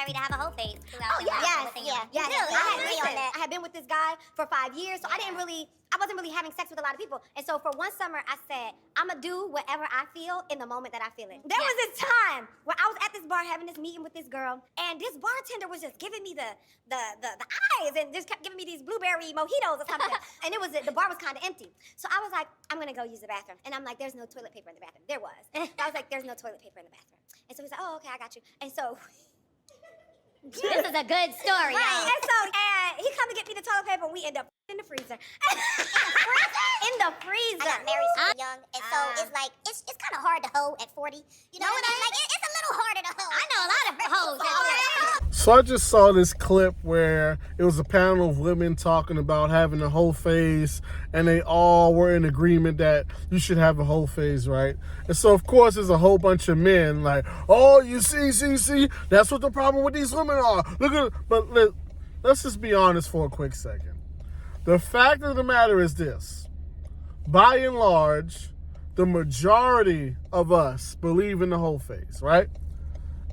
necessary to have a whole phase throughout Oh, yeah. Yes. I had been with this guy for 5 years, so I wasn't really having sex with a lot of people. And so for one summer, I said, I'm gonna do whatever I feel in the moment that I feel it. There was this time where I was at this bar having this meeting with this girl, and this bartender was just giving me the eyes and just kept giving me these blueberry mojitos or something. And the bar was kind of empty. So I was like, I'm gonna go use the bathroom. And I'm like, there's no toilet paper in the bathroom. There was. I was like, there's no toilet paper in the bathroom. And so he's like, oh, okay, I got you. And so This is a good story, right. y'all. And so he come to get me the toilet paper, and we end up in the freezer. In the freezer. I got married super young, and so it's kind of hard to hoe at 40. You know what I mean? Like it's a little harder to hoe. I know a lot of hoes at 40. So I just saw this clip where it was a panel of women talking about having a whole phase, and they all were in agreement that you should have a whole phase, right? And so of course there's a whole bunch of men like, oh, you see, that's what the problem with these women are. Let's just be honest for a quick second. The fact of the matter is this: by and large, the majority of us believe in the whole phase, right?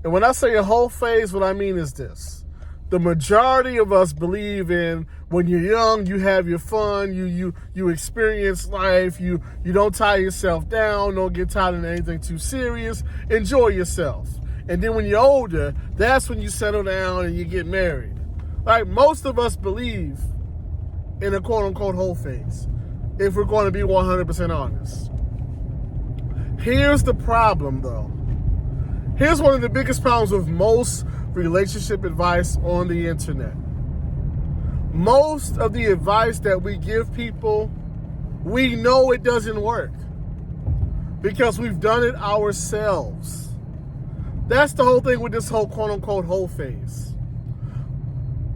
And when I say a whole phase, what I mean is this: the majority of us believe in when you're young, you have your fun, you experience life, you don't tie yourself down, don't get tied into anything too serious, enjoy yourself. And then when you're older, that's when you settle down and you get married. Like, most of us believe in a quote-unquote whole phase, if we're going to be 100% honest. Here's the problem, though. Here's one of the biggest problems with most relationship advice on the internet. Most of the advice that we give people, we know it doesn't work because we've done it ourselves. That's the whole thing with this whole quote-unquote whole phase.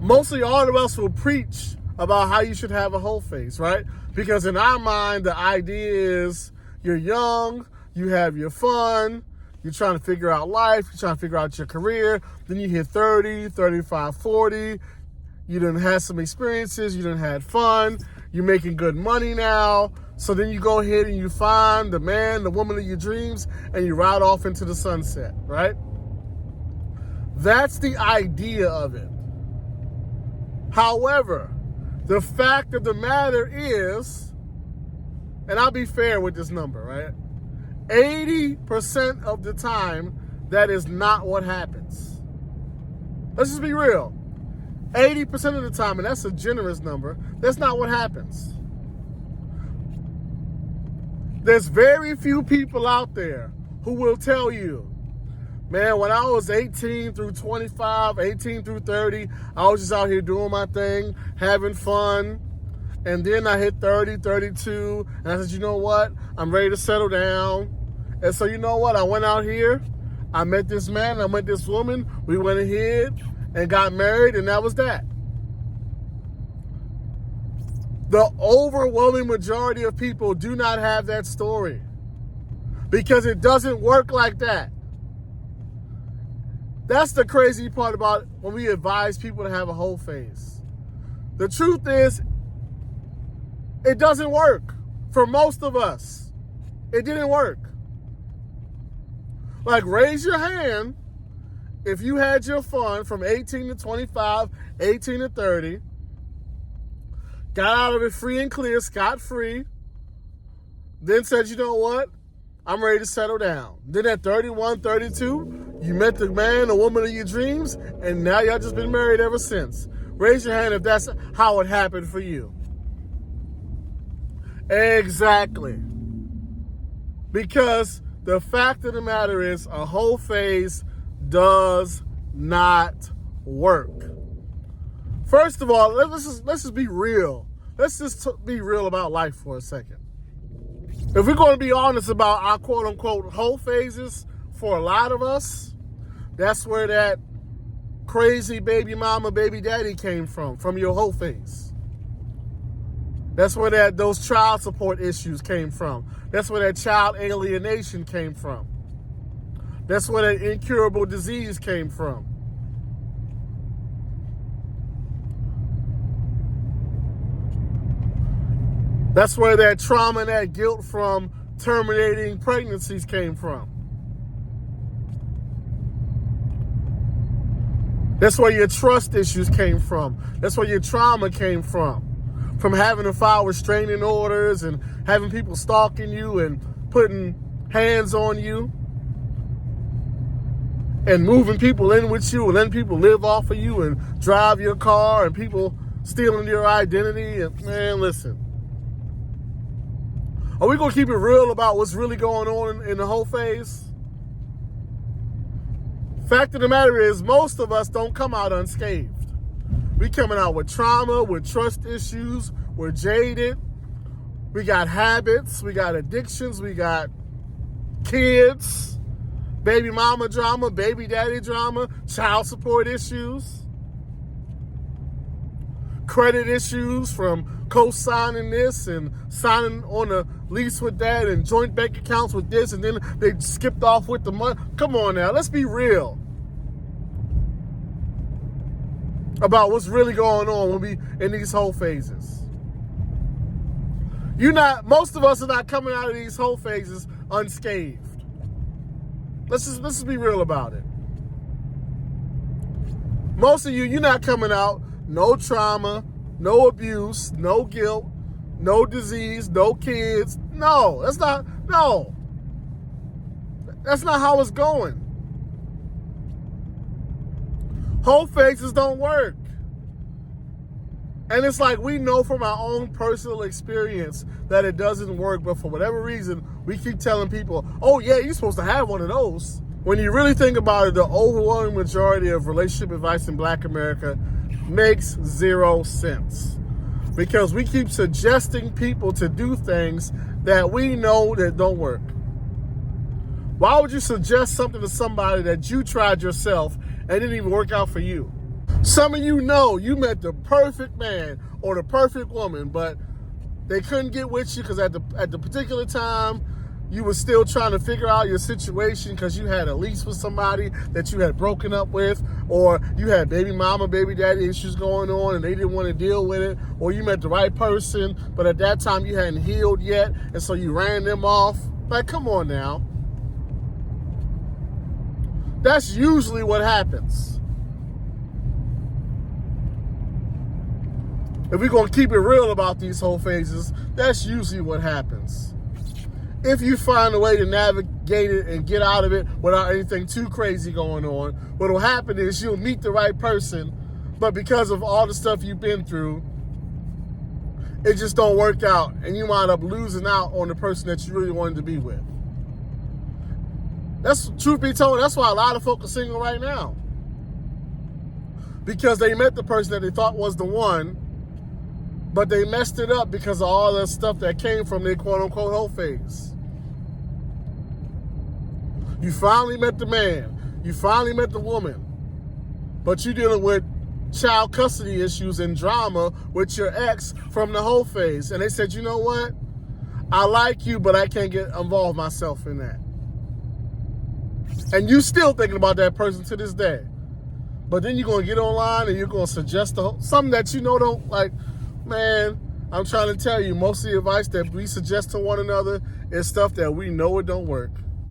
Mostly all of us will preach about how you should have a whole phase, right? Because in our mind, the idea is you're young, you have your fun, you're trying to figure out life, you're trying to figure out your career, then you hit 30, 35, 40, you done had some experiences, you done had fun, you're making good money now, so then you go ahead and you find the man, the woman of your dreams, and you ride off into the sunset, right? That's the idea of it. However, the fact of the matter is, and I'll be fair with this number, right? 80% of the time, that is not what happens. Let's just be real. 80% of the time, and that's a generous number, that's not what happens. There's very few people out there who will tell you, man, when I was 18 through 25, 18 through 30, I was just out here doing my thing, having fun. And then I hit 30, 32, and I said, you know what? I'm ready to settle down. And so, you know what? I went out here, I met this man, I met this woman, we went ahead and got married, and that was that. The overwhelming majority of people do not have that story because it doesn't work like that. That's the crazy part about when we advise people to have a whole phase. The truth is, it doesn't work for most of us. It didn't work. Like, raise your hand if you had your fun from 18 to 25, 18 to 30, got out of it free and clear, scot-free, then said, you know what? I'm ready to settle down. Then at 31, 32, you met the man or woman of your dreams, and now y'all just been married ever since. Raise your hand if that's how it happened for you. Exactly. Because the fact of the matter is, a whole phase does not work. First of all, let's just be real. Let's just be real about life for a second. If we're going to be honest about our quote-unquote whole phases, for a lot of us, that's where that crazy baby mama, baby daddy came from your whole phase. That's where those child support issues came from. That's where that child alienation came from. That's where that incurable disease came from. That's where that trauma and that guilt from terminating pregnancies came from. That's where your trust issues came from. That's where your trauma came from having to file restraining orders and having people stalking you and putting hands on you and moving people in with you and letting people live off of you and drive your car and people stealing your identity. And man, listen. Are we going to keep it real about what's really going on in the whole phase? Fact of the matter is, most of us don't come out unscathed. We coming out with trauma, with trust issues, we're jaded, we got habits, we got addictions, we got kids, baby mama drama, baby daddy drama, child support issues, credit issues from co-signing this and signing on a lease with that and joint bank accounts with this, and then they skipped off with the money. Come on now, let's be real about what's really going on when we in these whole phases. Most of us are not coming out of these whole phases unscathed. Let's just be real about it. Most of you're not coming out, no trauma, no abuse, no guilt, no disease, no kids. No, that's not how it's going. Whole phases don't work. And it's like we know from our own personal experience that it doesn't work, but for whatever reason, we keep telling people, oh yeah, you're supposed to have one of those. When you really think about it, the overwhelming majority of relationship advice in Black America makes zero sense. Because we keep suggesting people to do things that we know that don't work. Why would you suggest something to somebody that you tried yourself and it didn't even work out for you? Some of you know you met the perfect man or the perfect woman, but they couldn't get with you because at the particular time, you were still trying to figure out your situation because you had a lease with somebody that you had broken up with, or you had baby mama, baby daddy issues going on and they didn't want to deal with it, or you met the right person, but at that time you hadn't healed yet, and so you ran them off. Like, come on now. That's usually what happens. If we're going to keep it real about these whole phases, that's usually what happens. If you find a way to navigate it and get out of it without anything too crazy going on, what will happen is you'll meet the right person, but because of all the stuff you've been through, it just don't work out, and you wind up losing out on the person that you really wanted to be with. That's, truth be told, that's why a lot of folk are single right now. Because they met the person that they thought was the one, but they messed it up because of all the stuff that came from their quote-unquote whole phase. You finally met the man. You finally met the woman. But you're dealing with child custody issues and drama with your ex from the whole phase. And they said, you know what? I like you, but I can't get involved myself in that. And you still thinking about that person to this day. But then you're going to get online and you're going to suggest something that you know don't like. Man, I'm trying to tell you, most of the advice that we suggest to one another is stuff that we know it don't work.